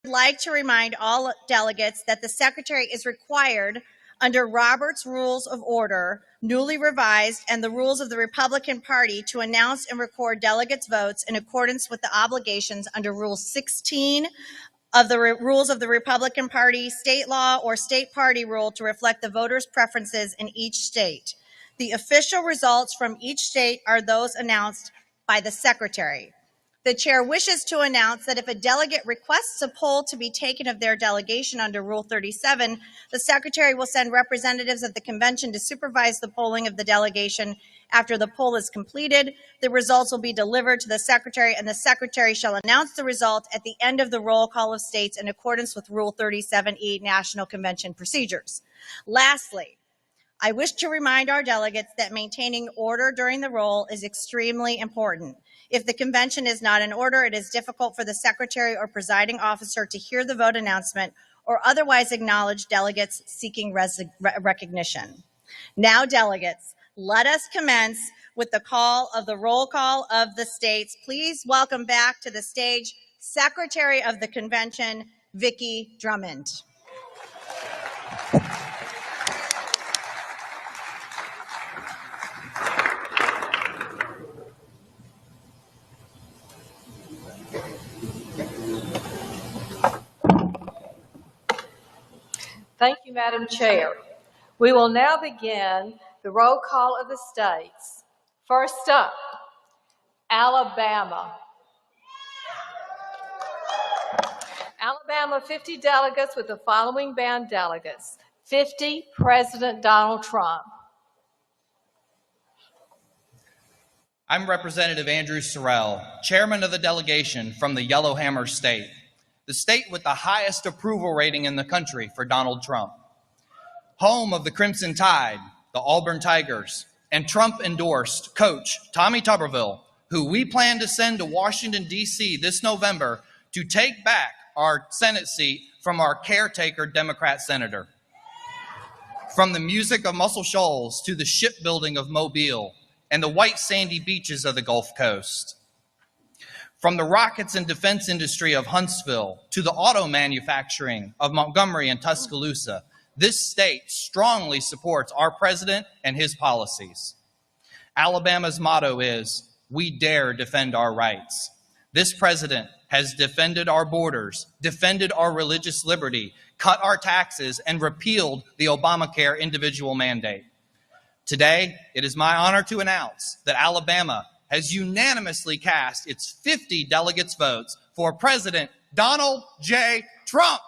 I'd like to remind all delegates that the Secretary is required under Robert's Rules of Order, newly revised, and the rules of the Republican Party to announce and record delegates' votes in accordance with the obligations under Rule 16 of the rules of the Republican Party, state law, or state party rule to reflect the voters' preferences in each state. The official results from each state are those announced by the Secretary. The chair wishes to announce that if a delegate requests a poll to be taken of their delegation under Rule 37, the Secretary will send representatives of the convention to supervise the polling of the delegation. After the poll is completed, the results will be delivered to the Secretary, and the Secretary shall announce the result at the end of the roll call of states in accordance with Rule 37E National Convention procedures. Lastly, I wish to remind our delegates that maintaining order during the roll is extremely important. If the convention is not in order, it is difficult for the Secretary or presiding officer to hear the vote announcement or otherwise acknowledge delegates seeking recognition. Now, delegates, let us commence with the roll call of the states. Please welcome back to the stage Secretary of the Convention, Vicki Drummond. Thank you, Madam Chair. We will now begin the roll call of the states. First up, Alabama. Alabama, 50 delegates with the following band delegates. 50, President Donald Trump. I'm Representative Andrew Sorrell, chairman of the delegation from the Yellowhammer State, the state with the highest approval rating in the country for Donald Trump. Home of the Crimson Tide, the Auburn Tigers, and Trump-endorsed coach Tommy Tuberville, who we plan to send to Washington, D.C. this November to take back our Senate seat from our caretaker Democrat senator. From the music of Muscle Shoals to the shipbuilding of Mobile and the white sandy beaches of the Gulf Coast. From the rockets and defense industry of Huntsville to the auto manufacturing of Montgomery and Tuscaloosa, this state strongly supports our president and his policies. Alabama's motto is, "We dare defend our rights." This president has defended our borders, defended our religious liberty, cut our taxes, and repealed the Obamacare individual mandate. Today, it is my honor to announce that Alabama has unanimously cast its 50 delegates' votes for President Donald J. Trump.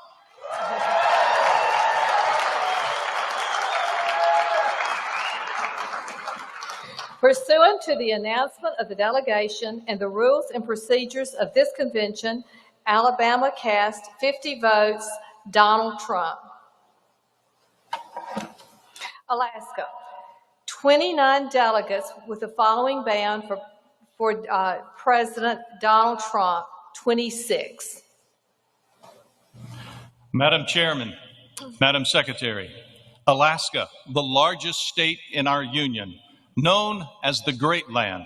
Pursuant to the announcement of the delegation and the rules and procedures of this convention, Alabama cast 50 votes, Donald Trump. Alaska, 29 delegates with the following band for President Donald Trump, 26. Madam Chairman, Madam Secretary, Alaska, the largest state in our union, known as the Great Land,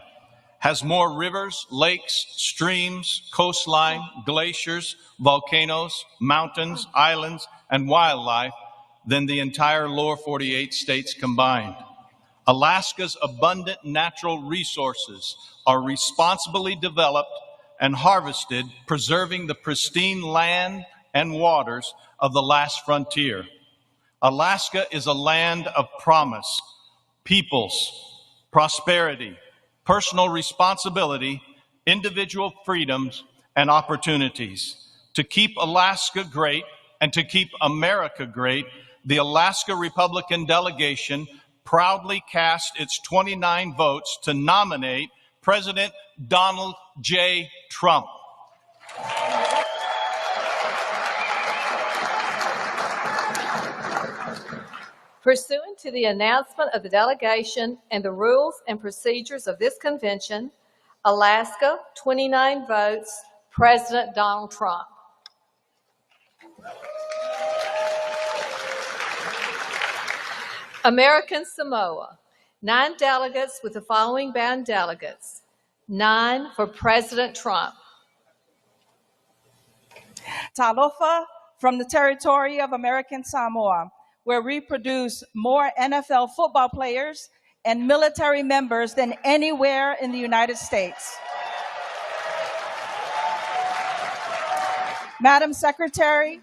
has more rivers, lakes, streams, coastline, glaciers, volcanoes, mountains, islands, and wildlife than the entire lower 48 states combined. Alaska's abundant natural resources are responsibly developed and harvested, preserving the pristine land and waters of the last frontier. Alaska is a land of promise, peoples, prosperity, personal responsibility, individual freedoms, and opportunities. To keep Alaska great and to keep America great, the Alaska Republican delegation proudly cast its 29 votes to nominate President Donald J. Trump. Pursuant to the announcement of the delegation and the rules and procedures of this convention, Alaska, 29 votes, President Donald Trump. American Samoa, 9 delegates with the following band delegates. 9 for President Trump. Talofa from the territory of American Samoa, where we produce more NFL football players and military members than anywhere in the United States. Madam Secretary,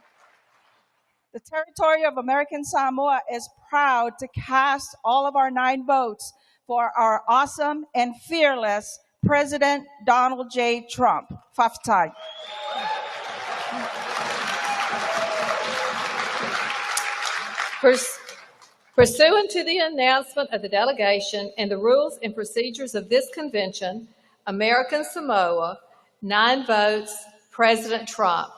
the territory of American Samoa is proud to cast all of our 9 votes for our awesome and fearless President Donald J. Trump. Fafatai. Pursuant to the announcement of the delegation and the rules and procedures of this convention, American Samoa, 9 votes, President Trump.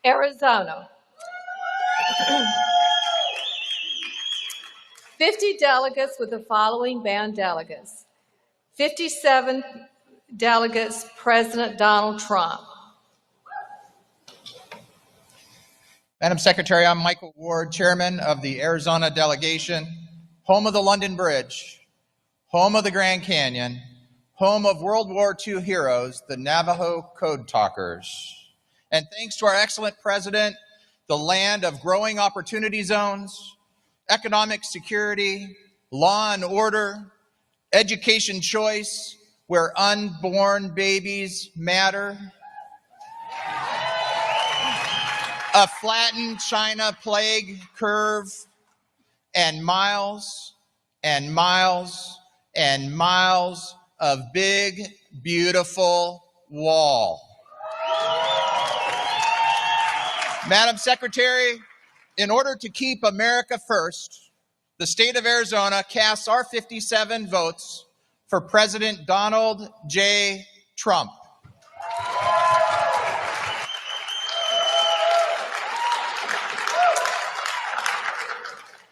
Arizona, 50 delegates with the following bound delegates. 57 delegates, President Donald Trump. Madam Secretary, I'm Michael Ward, Chairman of the Arizona delegation, home of the London Bridge, home of the Grand Canyon, home of World War II heroes, the Navajo Code Talkers. And thanks to our excellent president, the land of growing opportunity zones, economic security, law and order, education choice, where unborn babies matter, a flattened China plague curve, and miles and miles and miles of big, beautiful wall. Madam Secretary, in order to keep America first, the state of Arizona casts our 57 votes for President Donald J. Trump.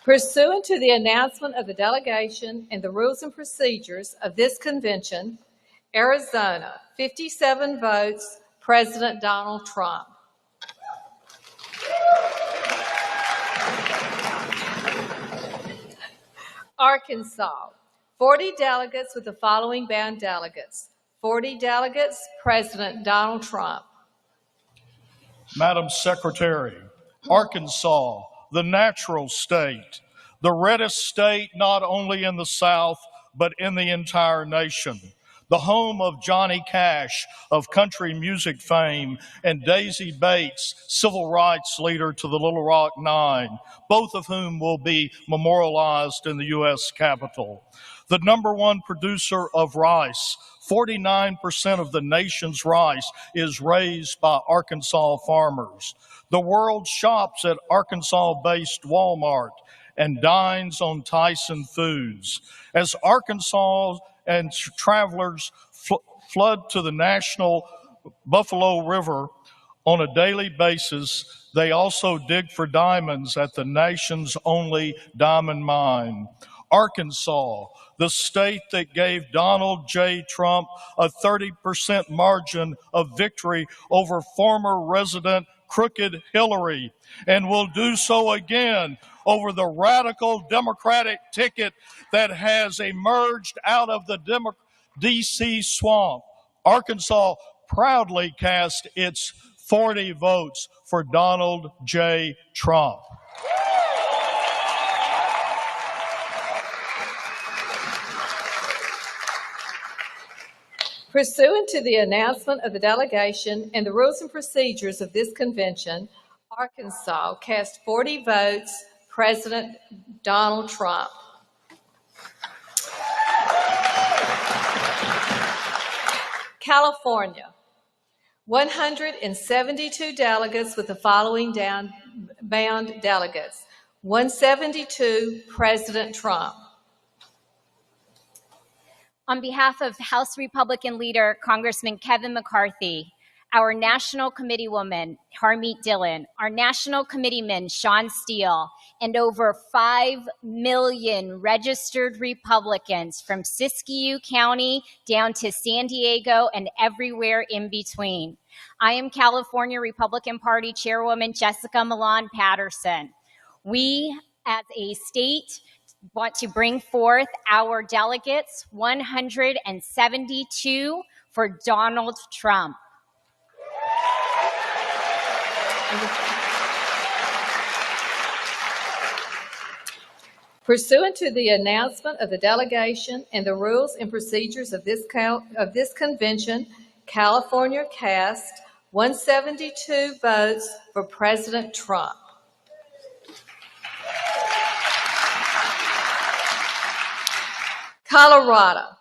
Pursuant to the announcement of the delegation and the rules and procedures of this convention, Arizona, 57 votes, President Donald Trump. Arkansas, 40 delegates with the following bound delegates. 40 delegates, President Donald Trump. Madam Secretary, Arkansas, the natural state, the reddest state not only in the South, but in the entire nation. The home of Johnny Cash of country music fame and Daisy Bates, civil rights leader to the Little Rock Nine, both of whom will be memorialized in the U.S. Capitol. The #1 producer of rice, 49% of the nation's rice is raised by Arkansas farmers. The world shops at Arkansas-based Walmart and dines on Tyson Foods. As Arkansas and travelers flood to the national Buffalo River on a daily basis, they also dig for diamonds at the nation's only diamond mine. Arkansas, the state that gave Donald J. Trump a 30% margin of victory over former resident Crooked Hillary, and will do so again over the radical Democratic ticket that has emerged out of the D.C. swamp. Arkansas proudly cast its 40 votes for Donald J. Trump. Pursuant to the announcement of the delegation and the rules and procedures of this convention, Arkansas cast 40 votes, President Donald Trump. California, 172 delegates with the following bound delegates. 172, President Trump. On behalf of House Republican leader Congressman Kevin McCarthy, our National Committeewoman, Harmeet Dillon, our National Committeeman, Sean Steele, and over 5 million registered Republicans from Siskiyou County down to San Diego and everywhere in between. I am California Republican Party Chairwoman Jessica Milan Patterson. We, as a state, want to bring forth our delegates, 172 for Donald Trump. Pursuant to the announcement of the delegation and the rules and procedures of this convention, California cast 172 votes for President Trump. Colorado,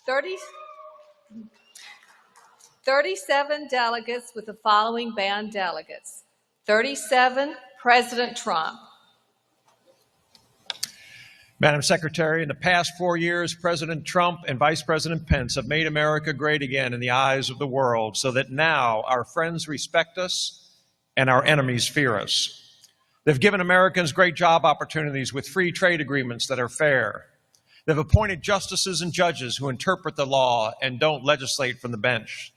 37 delegates with the following band delegates. 37, President Trump. Madam Secretary, in the past 4 years, President Trump and Vice President Pence have made America great again in the eyes of the world, so that now our friends respect us and our enemies fear us. They've given Americans great job opportunities with free trade agreements that are fair. They've appointed justices and judges who interpret the law and don't legislate from the bench.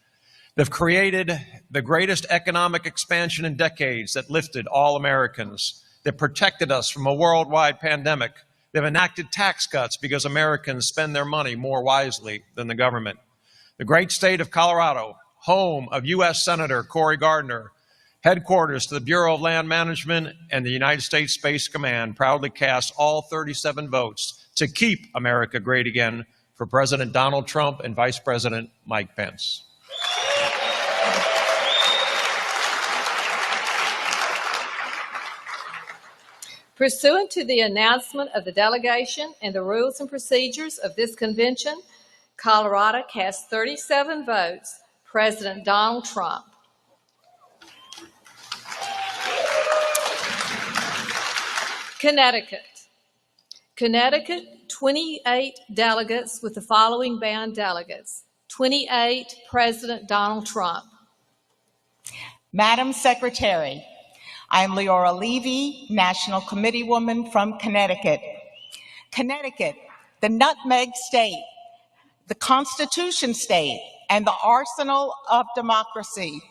They've created the greatest economic expansion in decades that lifted all Americans, that protected us from a worldwide pandemic. They've enacted tax cuts because Americans spend their money more wisely than the government. The great state of Colorado, home of U.S. Senator Cory Gardner, headquarters to the Bureau of Land Management and the United States Space Command, proudly cast all 37 votes to keep America great again for President Donald Trump and Vice President Mike Pence. Pursuant to the announcement of the delegation and the rules and procedures of this convention, Colorado cast 37 votes, President Donald Trump. Connecticut. Connecticut, 28 delegates with the following band delegates. 28, President Donald Trump. Madam Secretary, I am Leora Levy, National Committee Woman from Connecticut. Connecticut, the nutmeg state, the Constitution state, and the arsenal of democracy.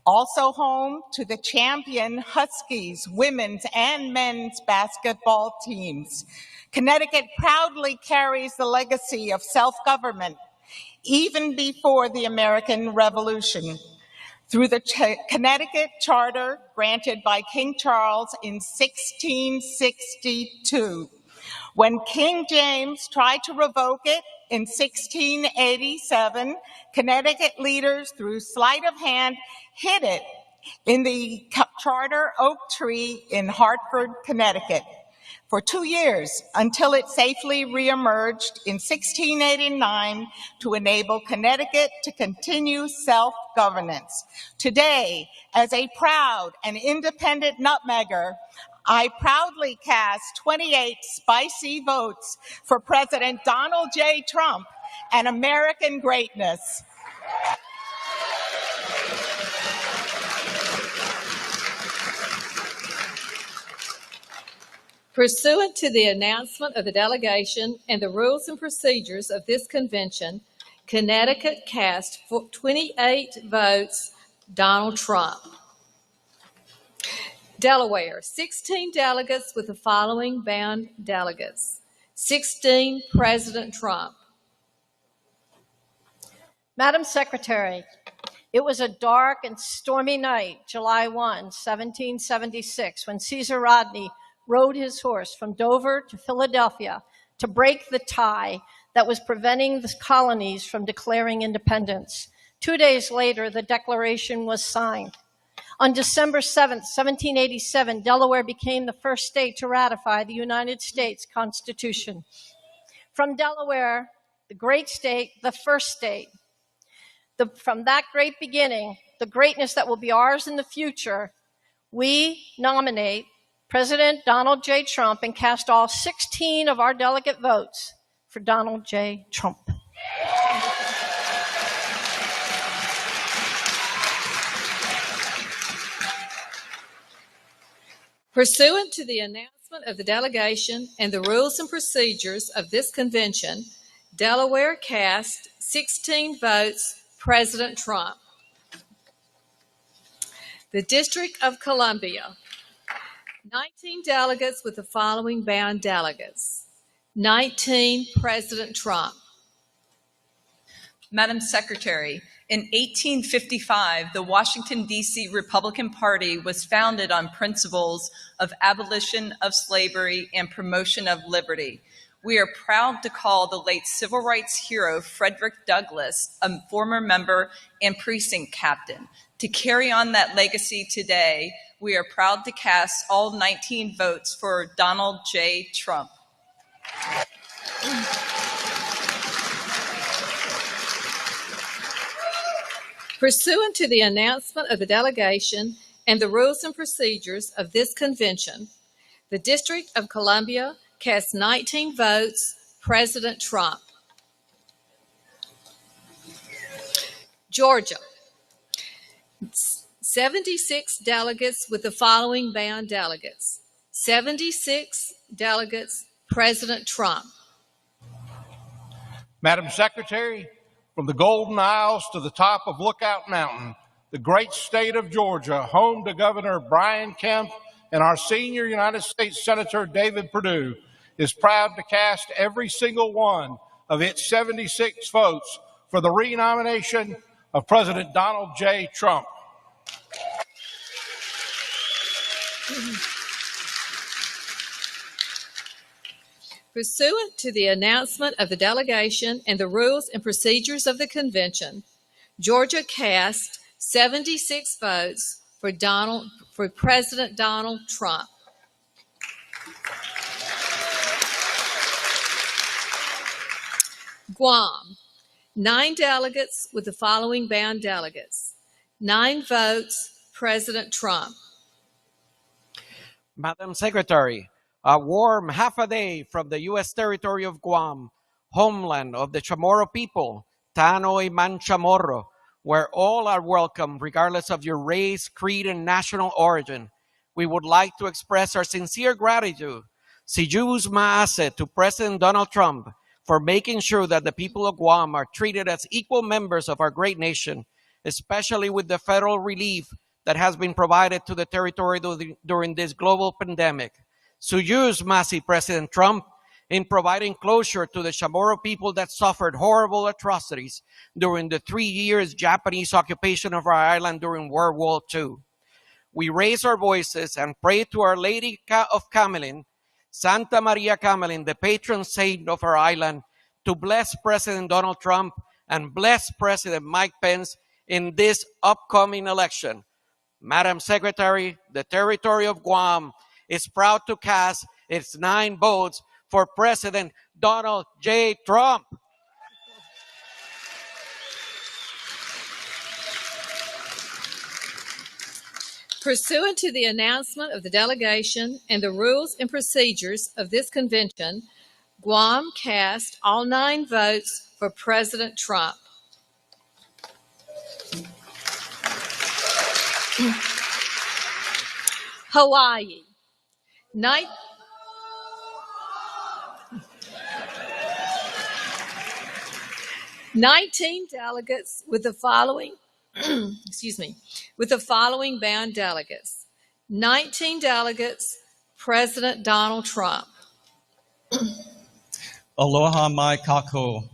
Also home to the champion Huskies women's and men's basketball teams. Connecticut proudly carries the legacy of self-government even before the American Revolution. Through the Connecticut Charter granted by King Charles in 1662. When King James tried to revoke it in 1687, Connecticut leaders, through sleight of hand, hid it in the charter oak tree in Hartford, Connecticut, for 2 years until it safely reemerged in 1689 to enable Connecticut to continue self-governance. Today, as a proud and independent nutmegger, I proudly cast 28 spicy votes for President Donald J. Trump and American greatness. Pursuant to the announcement of the delegation and the rules and procedures of this convention, Connecticut cast 28 votes, Donald Trump. Delaware, 16 delegates with the following band delegates. 16, President Trump. Madam Secretary, it was a dark and stormy night, July 1, 1776, when Caesar Rodney rode his horse from Dover to Philadelphia to break the tie that was preventing the colonies from declaring independence. 2 days later, the Declaration was signed. On December 7, 1787, Delaware became the first state to ratify the United States Constitution. From Delaware, the great state, the first state, from that great beginning, the greatness that will be ours in the future, we nominate President Donald J. Trump and cast all 16 of our delegate votes for Donald J. Trump. Pursuant to the announcement of the delegation and the rules and procedures of this convention, Delaware cast 16 votes, President Trump. The District of Columbia. 19 delegates with the following bound delegates. 19, President Trump. Madam Secretary, in 1855, the Washington, D.C. Republican Party was founded on principles of abolition of slavery and promotion of liberty. We are proud to call the late civil rights hero Frederick Douglass, a former member and precinct captain. To carry on that legacy today, we are proud to cast all 19 votes for Donald J. Trump. Pursuant to the announcement of the delegation and the rules and procedures of this convention, the District of Columbia cast 19 votes, President Trump. Georgia, 76 delegates with the following bound delegates. 76 delegates, President Trump. Madam Secretary, from the Golden Isles to the top of Lookout Mountain, the great state of Georgia, home to Governor Brian Kemp and our senior United States Senator David Perdue, is proud to cast every single one of its 76 votes for the renomination of President Donald J. Trump. Pursuant to the announcement of the delegation and the rules and procedures of the convention, Georgia cast 76 votes for President Donald Trump. Guam, 9 delegates with the following bound delegates. 9 votes, President Trump. Madam Secretary, a warm half a day from the U.S. territory of Guam, homeland of the Chamorro people, Tanoy Manchamorro, where all are welcome regardless of your race, creed, and national origin. We would like to express our sincere gratitude, sijus maase, to President Donald Trump for making sure that the people of Guam are treated as equal members of our great nation, especially with the federal relief that has been provided to the territory during this global pandemic. Suyus Masi, President Trump, in providing closure to the Chamorro people that suffered horrible atrocities during the 3 years Japanese occupation of our island during World War II. We raise our voices and pray to Our Lady of Camelin, Santa Maria Camelin, the patron saint of our island, to bless President Donald Trump and bless President Mike Pence in this upcoming election. Madam Secretary, the territory of Guam is proud to cast its 9 votes for President Donald J. Trump. Pursuant to the announcement of the delegation and the rules and procedures of this convention, Guam cast all 9 votes for President Trump. Hawaii, 19 delegates with the following, with the following bound delegates. 19 delegates, President Donald Trump. Aloha mai kako.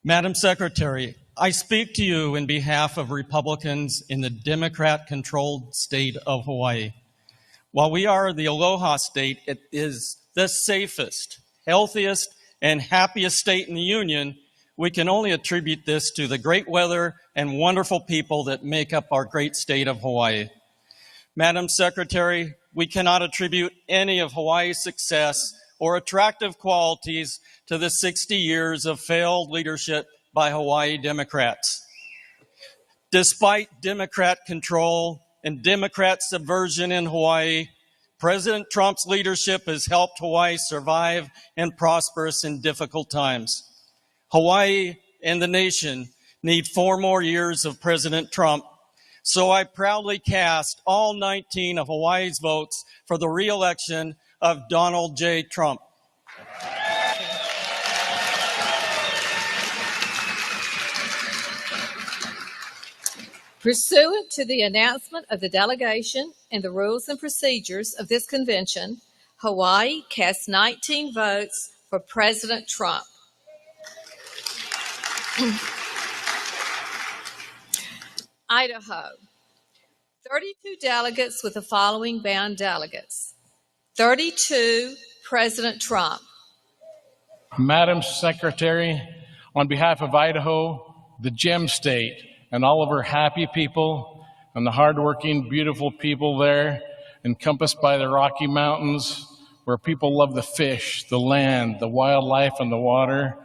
Madam Secretary, I speak to you in behalf of Republicans in the Democrat-controlled state of Hawaii. While we are the Aloha state, it is the safest, healthiest, and happiest state in the Union. We can only attribute this to the great weather and wonderful people that make up our great state of Hawaii. Madam Secretary, we cannot attribute any of Hawaii's success or attractive qualities to the 60 years of failed leadership by Hawaii Democrats. Despite Democrat control and Democrat subversion in Hawaii, President Trump's leadership has helped Hawaii survive and prosper in difficult times. Hawaii and the nation need 4 more years of President Trump, so I proudly cast all 19 of Hawaii's votes for the re-election of Donald J. Trump. Pursuant to the announcement of the delegation and the rules and procedures of this convention, Hawaii cast 19 votes for President Trump. Idaho, 32 delegates with the following bound delegates. 32, President Trump. Madam Secretary, on behalf of Idaho, the Gem State, and all of her happy people and the hardworking, beautiful people there, encompassed by the Rocky Mountains, where people love the fish, the land, the wildlife, and the water,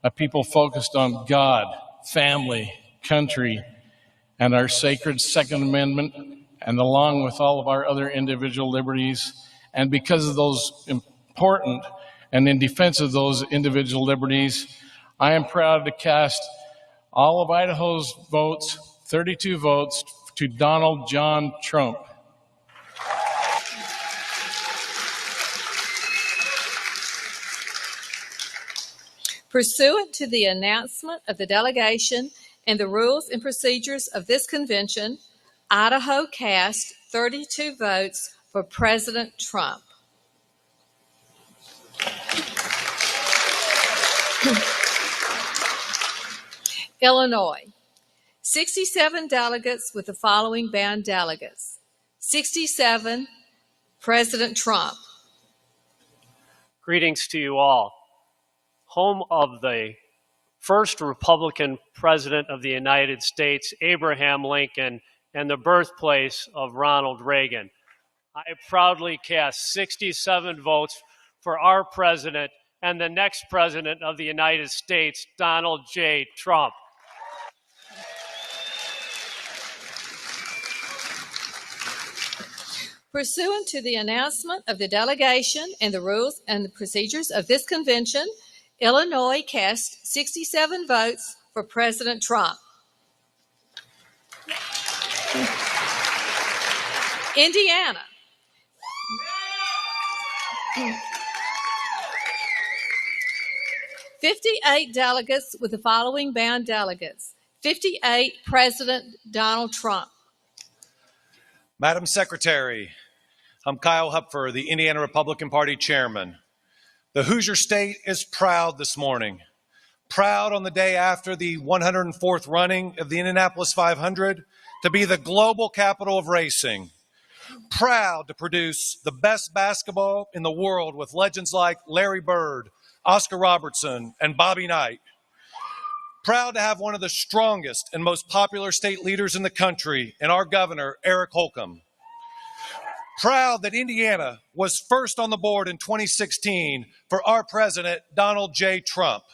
a people focused on God, family, country, and our sacred Second Amendment, and along with all of our other individual liberties. And because of those important and in defense of those individual liberties, I am proud to cast all of Idaho's votes, 32 votes, to Donald John Trump. Pursuant to the announcement of the delegation and the rules and procedures of this convention, Idaho cast 32 votes for President Trump. Illinois, 67 delegates with the following bound delegates. 67, President Trump. Greetings to you all. Home of the first Republican president of the United States, Abraham Lincoln, and the birthplace of Ronald Reagan. I proudly cast 67 votes for our president and the next president of the United States, Donald J. Trump. Pursuant to the announcement of the delegation and the rules and the procedures of this convention, Illinois cast 67 votes for President Trump. Indiana. "58 delegates with the following bound delegates. 58, President Donald Trump. Madam Secretary, I'm Kyle Hupfer, the Indiana Republican Party chairman. The Hoosier State is proud this morning. Proud on the day after the 104th running of the Indianapolis 500 to be the global capital of racing. Proud to produce the best basketball in the world with legends like Larry Bird, Oscar Robertson, and Bobby Knight. Proud to have one of the strongest and most popular state leaders in the country in our governor, Eric Holcomb. Proud that Indiana was first on the board in 2016 for our president, Donald J. Trump.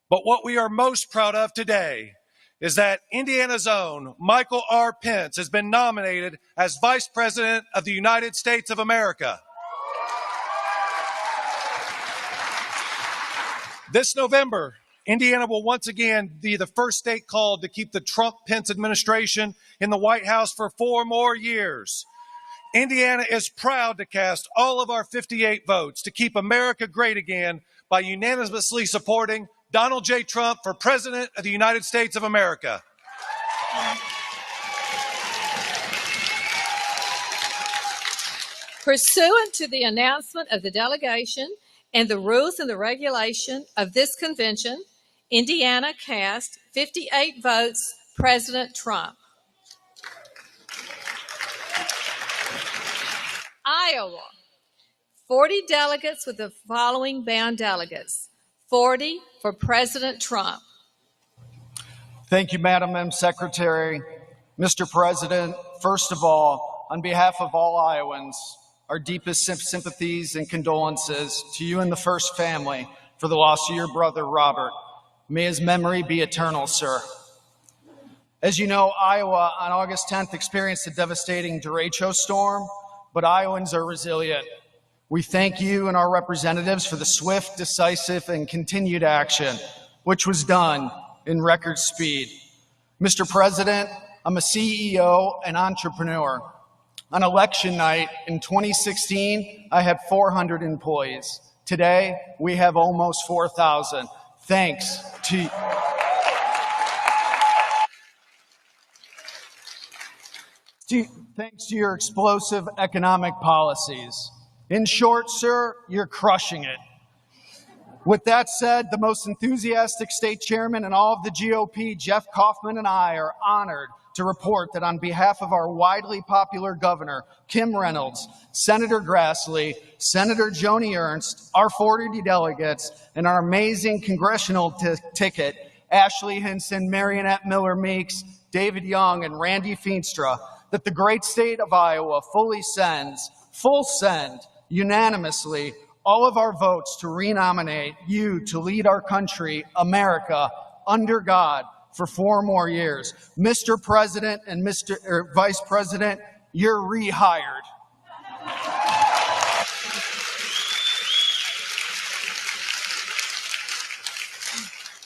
But what we are most proud of today is that Indiana's own Michael R. Pence has been nominated as Vice President of the United States of America. This November, Indiana will once again be the first state called to keep the Trump-Pence administration in the White House for 4 more years. Indiana is proud to cast all of our 58 votes to keep America great again by unanimously supporting Donald J. Trump for President of the United States of America. Pursuant to the announcement of the delegation and the rules and the regulation of this convention, Indiana cast 58 votes, President Trump. Iowa, 40 delegates with the following bound delegates. 40 for President Trump. Thank you, Madam Secretary. Mr. President, first of all, on behalf of all Iowans, our deepest sympathies and condolences to you and the First family for the loss of your brother, Robert. May his memory be eternal, sir. As you know, Iowa on August 10th experienced a devastating derecho storm, but Iowans are resilient. We thank you and our representatives for the swift, decisive, and continued action, which was done in record speed. Mr. President, I'm a CEO and entrepreneur. On election night in 2016, I had 400 employees. Today, we have almost 4,000. thanks to your explosive economic policies. In short, sir, you're crushing it. With that said, the most enthusiastic state chairman in all of the GOP, Jeff Kaufman, and I are honored to report that on behalf of our widely popular governor, Kim Reynolds, Senator Grassley, Senator Joni Ernst, our 40 delegates, and our amazing congressional ticket, Ashley Hinson, Marionette Miller Meeks, David Young, and Randy Feenstra, that the great state of Iowa fully sends, full send, unanimously, all of our votes to renominate you to lead our country, America, under God, for 4 more years. Mr. President and Vice President, you're rehired.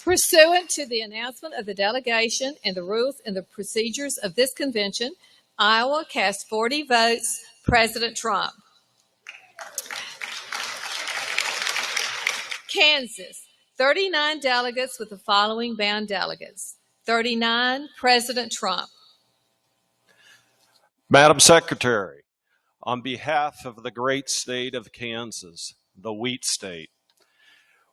Pursuant to the announcement of the delegation and the rules and the procedures of this convention, Iowa cast 40 votes, President Trump. Kansas, 39 delegates with the following bound delegates. 39, President Trump. Madam Secretary, on behalf of the great state of Kansas, the wheat state,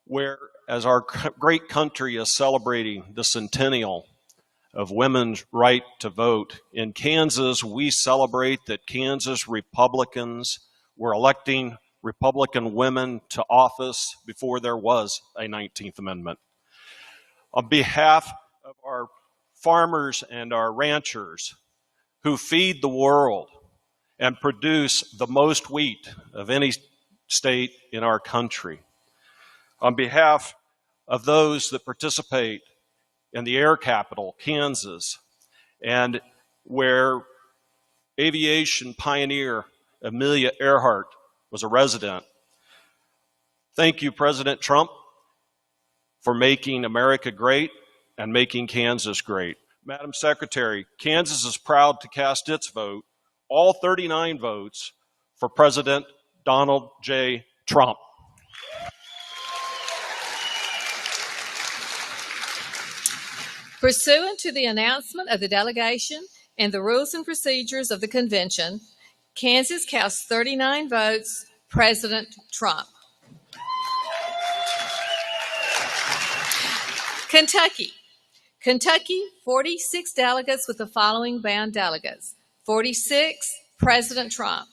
where as our great country is celebrating the centennial of women's right to vote, in Kansas we celebrate that Kansas Republicans were electing Republican women to office before there was a 19th Amendment. On behalf of our farmers and our ranchers who feed the world and produce the most wheat of any state in our country, on behalf of those that participate in the air capital, Kansas, and where aviation pioneer Amelia Earhart was a resident. Thank you, President Trump, for making America great and making Kansas great. Madam Secretary, Kansas is proud to cast its vote, all 39 votes, for President Donald J. Trump. Pursuant to the announcement of the delegation and the rules and procedures of the convention, Kansas cast 39 votes, President Trump. Kentucky, 46 delegates with the following bound delegates. 46, President Trump.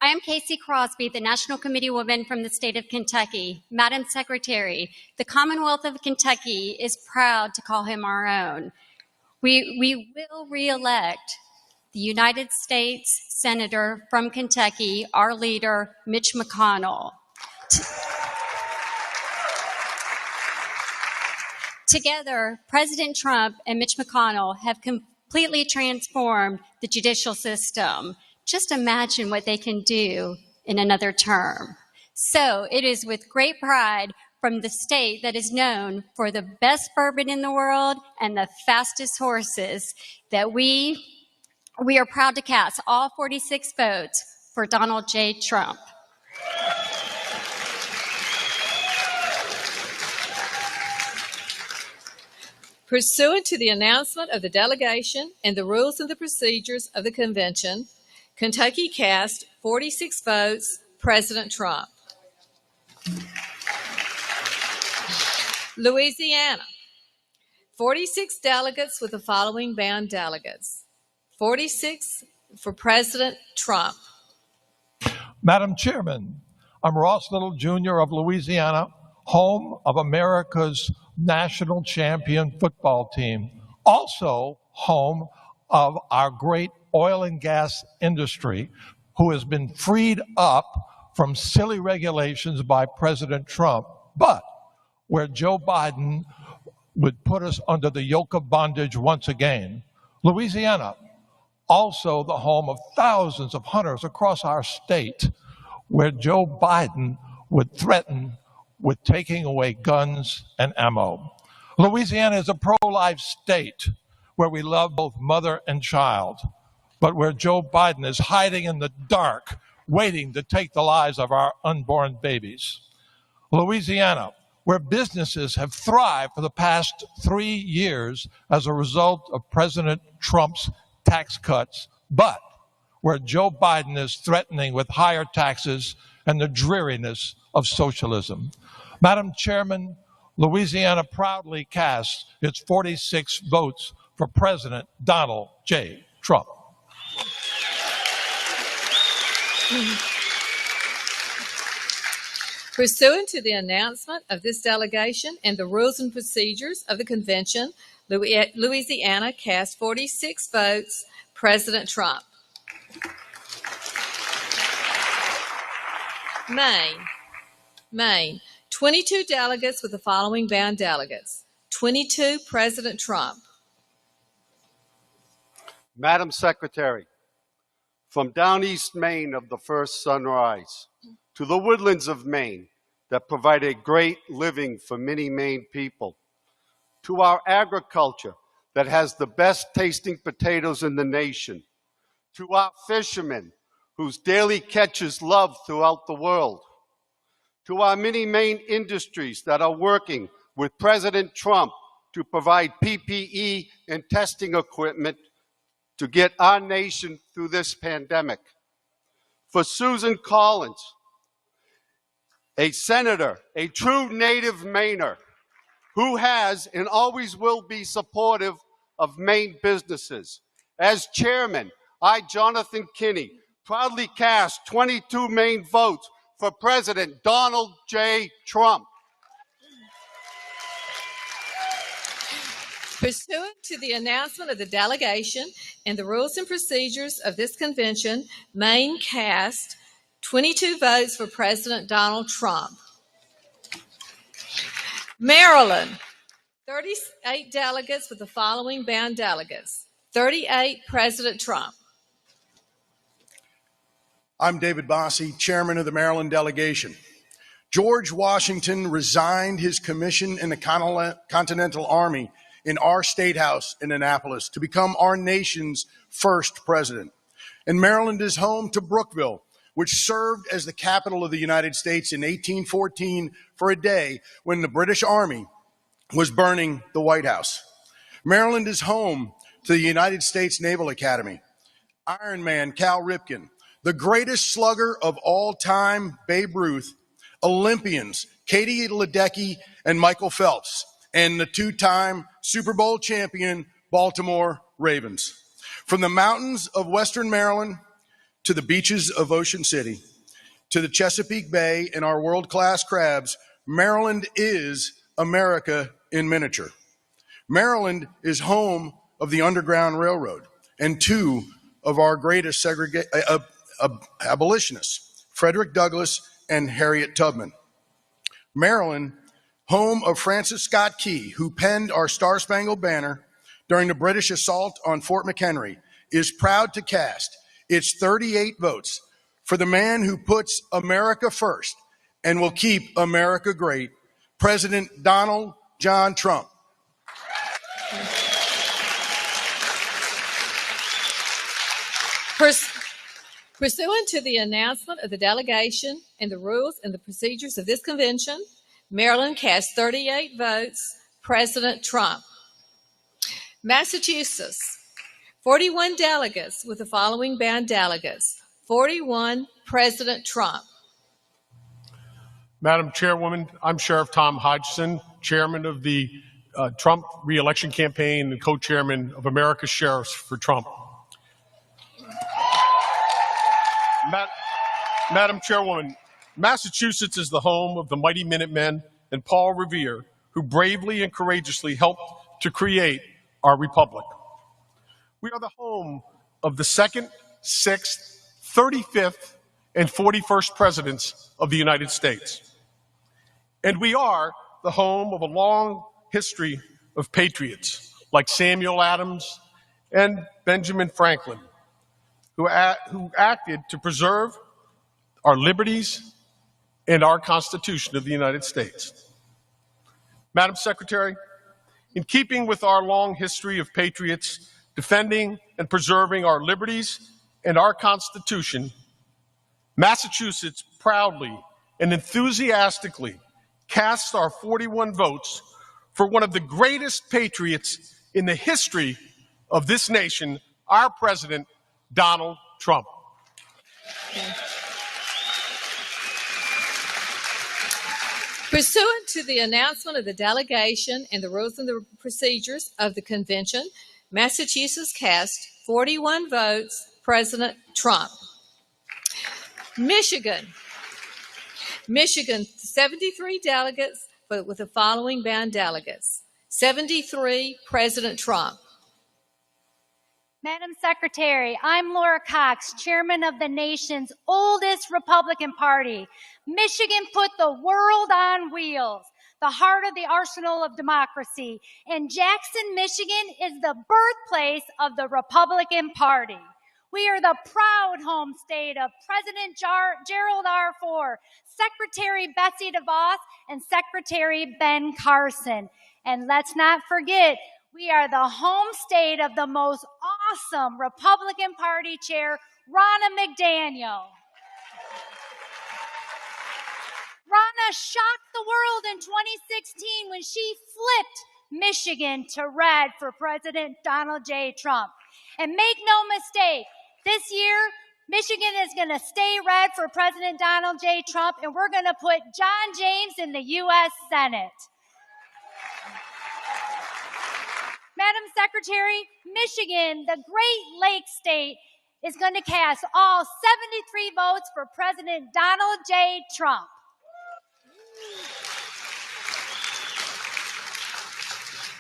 I am Casey Crosby, the National Committee woman from the state of Kentucky. Madam Secretary, the Commonwealth of Kentucky is proud to call him our own. We will re-elect the United States Senator from Kentucky, our leader, Mitch McConnell. Together, President Trump and Mitch McConnell have completely transformed the judicial system. Just imagine what they can do in another term. So it is with great pride from the state that is known for the best bourbon in the world and the fastest horses that we are proud to cast all 46 votes for Donald J. Trump. Pursuant to the announcement of the delegation and the rules and the procedures of the convention, Kentucky cast 46 votes, President Trump. Louisiana, 46 delegates with the following bound delegates. 46 for President Trump. Madam Chairman, I'm Ross Little Jr. of Louisiana, home of America's national champion football team, also home of our great oil and gas industry, who has been freed up from silly regulations by President Trump, but where Joe Biden would put us under the yoke of bondage once again. Louisiana, also the home of thousands of hunters across our state, where Joe Biden would threaten with taking away guns and ammo. Louisiana is a pro-life state where we love both mother and child, but where Joe Biden is hiding in the dark, waiting to take the lives of our unborn babies. Louisiana, where businesses have thrived for the past 3 years as a result of President Trump's tax cuts, but where Joe Biden is threatening with higher taxes and the dreariness of socialism. Madam Chairman, Louisiana proudly cast its 46 votes for President Donald J. Trump. Pursuant to the announcement of this delegation and the rules and procedures of the convention, Louisiana cast 46 votes, President Trump. Maine, 22 delegates with the following bound delegates. 22, President Trump. Madam Secretary, from down East Maine of the first sunrise to the woodlands of Maine that provide a great living for many Maine people, to our agriculture that has the best tasting potatoes in the nation, to our fishermen whose daily catches love throughout the world, to our many Maine industries that are working with President Trump to provide PPE and testing equipment to get our nation through this pandemic. For Susan Collins, a senator, a true native Mainer, who has and always will be supportive of Maine businesses. As chairman, I, Jonathan Kinney, proudly cast 22 Maine votes for President Donald J. Trump. Pursuant to the announcement of the delegation and the rules and procedures of this convention, Maine cast 22 votes for President Donald Trump. Maryland, 38 delegates with the following bound delegates. 38, President Trump. I'm David Bossie, chairman of the Maryland delegation. George Washington resigned his commission in the Continental Army in our state house in Annapolis to become our nation's first president. And Maryland is home to Brookville, which served as the capital of the United States in 1814 for a day when the British Army was burning the White House. Maryland is home to the United States Naval Academy. Iron Man Cal Ripken, the greatest slugger of all time, Babe Ruth, Olympians Katie Ledecky and Michael Phelps, and the two-time Super Bowl champion Baltimore Ravens. From the mountains of Western Maryland to the beaches of Ocean City, to the Chesapeake Bay and our world-class crabs, Maryland is America in miniature. Maryland is home of the Underground Railroad and two of our greatest abolitionists, Frederick Douglass and Harriet Tubman. Maryland, home of Francis Scott Key, who penned our Star-Spangled Banner during the British assault on Fort McHenry, is proud to cast its 38 votes for the man who puts America first and will keep America great, President Donald John Trump. Pursuant to the announcement of the delegation and the rules and the procedures of this convention, Maryland cast 38 votes, President Trump. Massachusetts, 41 delegates with the following bound delegates. 41, President Trump. Madam Chairwoman, I'm Sheriff Tom Hodgson, chairman of the Trump re-election campaign and co-chairman of America's Sheriffs for Trump. Madam Chairwoman, Massachusetts is the home of the mighty Minutemen and Paul Revere, who bravely and courageously helped to create our republic. We are the home of the 2nd, 6th, 35th, and 41st presidents of the United States. And we are the home of a long history of patriots like Samuel Adams and Benjamin Franklin, who acted to preserve our liberties and our Constitution of the United States. Madam Secretary, in keeping with our long history of patriots defending and preserving our liberties and our Constitution, Massachusetts proudly and enthusiastically cast our 41 votes for one of the greatest patriots in the history of this nation, our President, Donald Trump. Pursuant to the announcement of the delegation and the rules and the procedures of the convention, Massachusetts cast 41 votes, President Trump. Michigan, 73 delegates, but with the following bound delegates. 73, President Trump. Madam Secretary, I'm Laura Cox, chairman of the nation's oldest Republican Party. Michigan put the world on wheels, the heart of the arsenal of democracy. And Jackson, Michigan is the birthplace of the Republican Party. We are the proud home state of President Gerald R. Ford, Secretary Betsy DeVos, and Secretary Ben Carson. And let's not forget, we are the home state of the most awesome Republican Party chair, Ronna McDaniel. Ronna shocked the world in 2016 when she flipped Michigan to red for President Donald J. Trump. And make no mistake, this year, Michigan is going to stay red for President Donald J. Trump, and we're going to put John James in the U.S. Senate. Madam Secretary, Michigan, the Great Lakes state, is going to cast all 73 votes for President Donald J. Trump.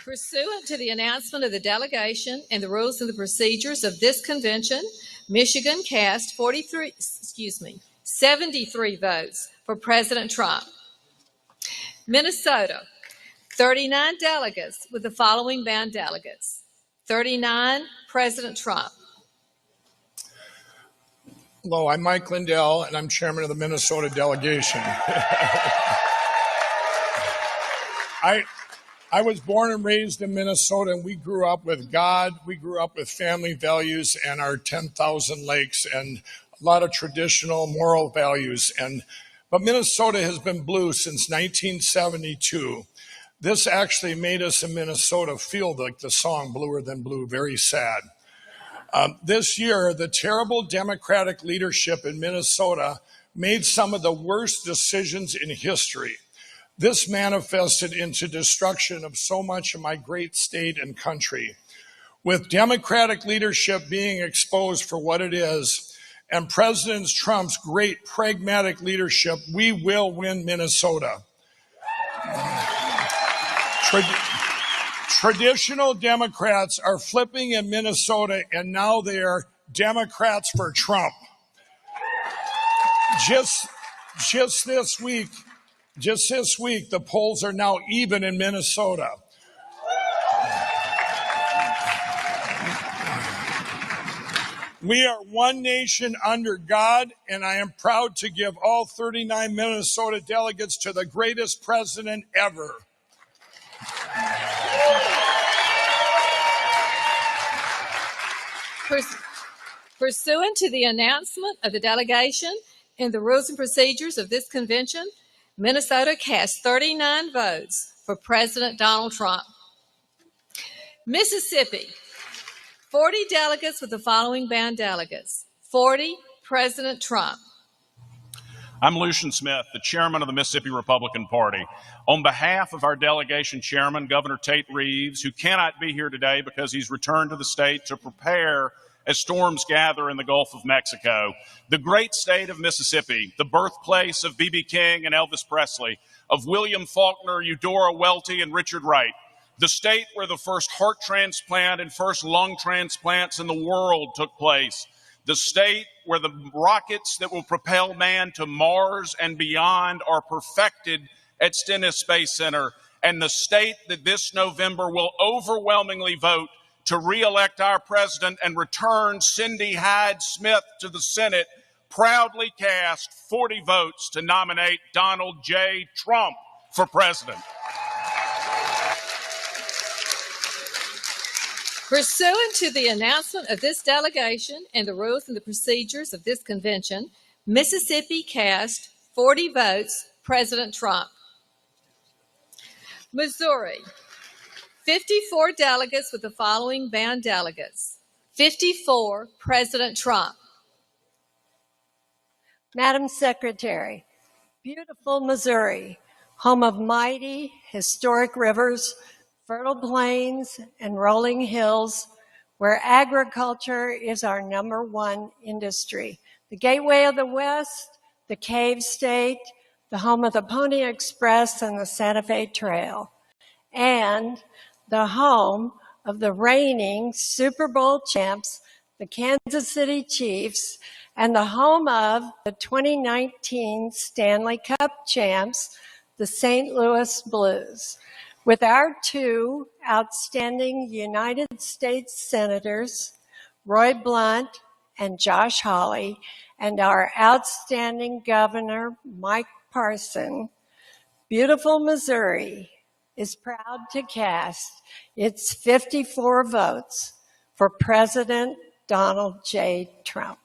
Pursuant to the announcement of the delegation and the rules and the procedures of this convention, Michigan cast 73 votes for President Trump. Minnesota, 39 delegates with the following bound delegates. 39, President Trump. Hello, I'm Mike Lindell, and I'm chairman of the Minnesota delegation. I was born and raised in Minnesota, and we grew up with God. We grew up with family values and our 10,000 lakes and a lot of traditional moral values. But Minnesota has been blue since 1972. This actually made us in Minnesota feel like the song Bluer Than Blue, very sad. This year, the terrible Democratic leadership in Minnesota made some of the worst decisions in history. This manifested into destruction of so much of my great state and country. With Democratic leadership being exposed for what it is, and President Trump's great pragmatic leadership, we will win Minnesota. Traditional Democrats are flipping in Minnesota, and now they are Democrats for Trump. Just this week, the polls are now even in Minnesota. We are one nation under God, and I am proud to give all 39 Minnesota delegates to the greatest president ever. Pursuant to the announcement of the delegation and the rules and procedures of this convention, Minnesota cast 39 votes for President Donald Trump. Mississippi, 40 delegates with the following bound delegates. 40, President Trump. I'm Lucian Smith, the chairman of the Mississippi Republican Party. On behalf of our delegation chairman, Governor Tate Reeves, who cannot be here today because he's returned to the state to prepare as storms gather in the Gulf of Mexico, the great state of Mississippi, the birthplace of B.B. King and Elvis Presley, of William Faulkner, Eudora Welty, and Richard Wright, the state where the first heart transplant and first lung transplants in the world took place, the state where the rockets that will propel man to Mars and beyond are perfected at Stennis Space Center, and the state that this November will overwhelmingly vote to re-elect our president and return Cindy Hyde-Smith to the Senate, proudly cast 40 votes to nominate Donald J. Trump for president. Pursuant to the announcement of this delegation and the rules and the procedures of this convention, Mississippi cast 40 votes, President Trump. Missouri, 54 delegates with the following bound delegates. 54, President Trump. Madam Secretary, beautiful Missouri, home of mighty, historic rivers, fertile plains, and rolling hills, where agriculture is our #1 industry. The gateway of the West, the Cave State, the home of the Pony Express and the Santa Fe Trail, and the home of the reigning Super Bowl champs, the Kansas City Chiefs, and the home of the 2019 Stanley Cup champs, the St. Louis Blues. With our two outstanding United States Senators, Roy Blunt and Josh Hawley, and our outstanding Governor, Mike Parson, beautiful Missouri is proud to cast its 54 votes for President Donald J. Trump.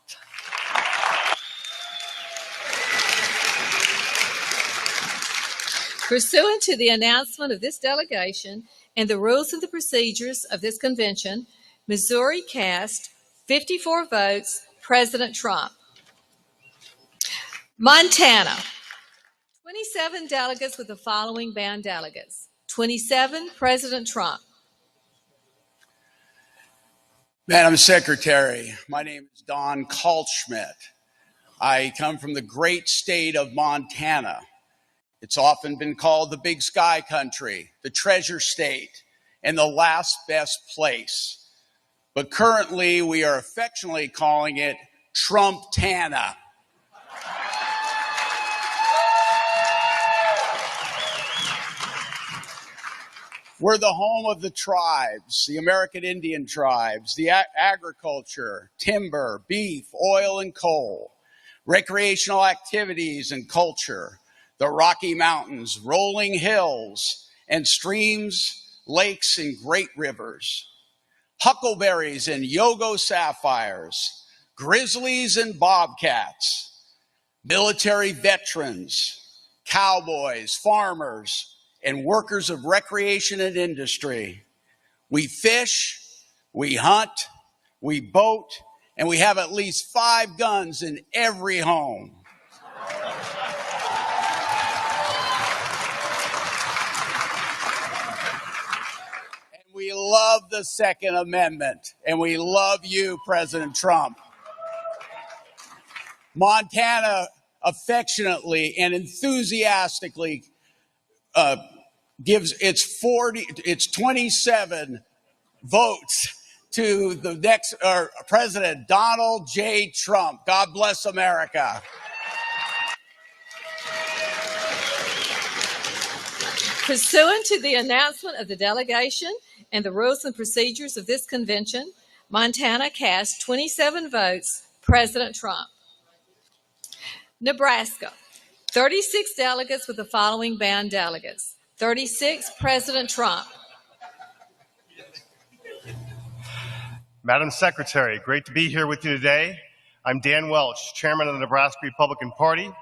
Pursuant to the announcement of this delegation and the rules and the procedures of this convention, Missouri cast 54 votes, President Trump. Montana, 27 delegates with the following bound delegates. 27, President Trump. Madam Secretary, my name is Don Kaltschmidt. I come from the great state of Montana. It's often been called the Big Sky Country, the Treasure State, and the last best place. But currently, we are affectionately calling it Trump-tana. We're the home of the tribes, the American Indian tribes, the agriculture, timber, beef, oil, and coal, recreational activities and culture, the Rocky Mountains, rolling hills, and streams, lakes, and great rivers, huckleberries and Yogo sapphires, grizzlies and bobcats, military veterans, cowboys, farmers, and workers of recreation and industry. We fish, we hunt, we boat, and we have at least 5 guns in every home. We love the Second Amendment, and we love you, President Trump. Montana affectionately and enthusiastically gives its 27 votes to the next President Donald J. Trump. God bless America. Pursuant to the announcement of the delegation and the rules and procedures of this convention, Montana cast 27 votes, President Trump. Nebraska, 36 delegates with the following bound delegates. 36, President Trump. Madam Secretary, great to be here with you today. I'm Dan Welch, Chairman of the Nebraska Republican Party.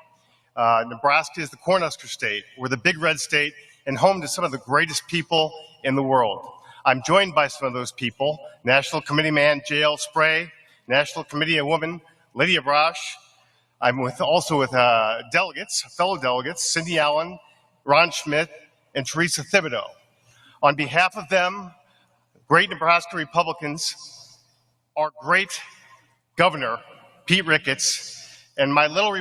Nebraska is the Cornhusker State. We're the big red state and home to some of the greatest people in the world. I'm joined by some of those people, National Committee man J.L. Spray, National Committee woman Lydia Brosh. I'm also with fellow delegates, Cindy Allen, Ron Schmidt, and Teresa Thibodeau. On behalf of them, great Nebraska Republicans, our great Governor, Pete Ricketts, and my little